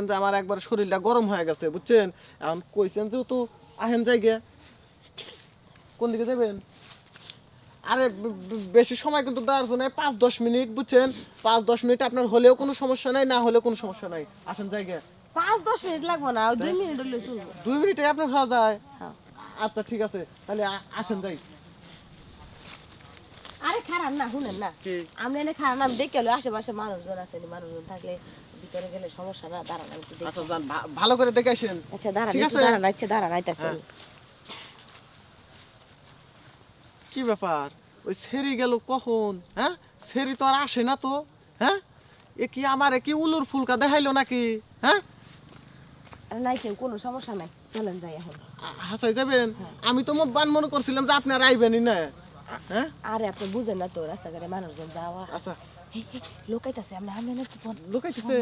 যে আমার একবার শরীরটা গরম হয়ে গেছে বুঝছেন। এখন কইছেন যেহেতু আহেন জায়গা, কোন দিকে যাবেন? আরে বেশি সময় কিন্তু দেওয়ার জন্য 5-10 মিনিট বুঝছেন, 5-10 মিনিট আপনার হলেও কোনো সমস্যা নাই, না হলেও কোনো সমস্যা নাই। আসেন জায়গা। 5-10 মিনিট লাগবে না, 2 মিনিট হলে চলবে। 2 মিনিটে আপনার হওয়া যায়? হ্যাঁ। আচ্ছা ঠিক আছে, তাহলে আসেন যাই। আরে খারাপ না, শুনেন না, কি? আমরা এনে খারাপ না, আমি দেখে এলো আশেপাশে মানুষজন আছে, মানুষজন থাকলে ভিতরে গেলে সমস্যা না, দাঁড়ান আমি একটু দেখি। আচ্ছা যান, ভালো করে দেখে আসেন। আচ্ছা দাঁড়ান, ঠিক একটু আছে? দাঁড়ান, আচ্ছা দাঁড়ান, আইতাছেন। হ্যাঁ। কি ব্যাপার, ওই সেরি গেল কখন? হ্যাঁ, সেরি তো আর আসে না তো। হ্যাঁ, এ কি আমার কি উলুর ফুলকা দেখাইলো নাকি? হ্যাঁ, আরে নাই কেউ, কোনো সমস্যা নাই, চলেন যাই এখন। হাসাই যাবেন? আমি তো বান মনে করছিলাম যে আপনার আইবেনই না। হ্যাঁ, আরে আপনি বুঝেন না তো, রাস্তাঘাটে মানুষজন যাওয়া। আচ্ছা লোকাইতাছে, আমরা আমরা না তো লুকাইতেছে।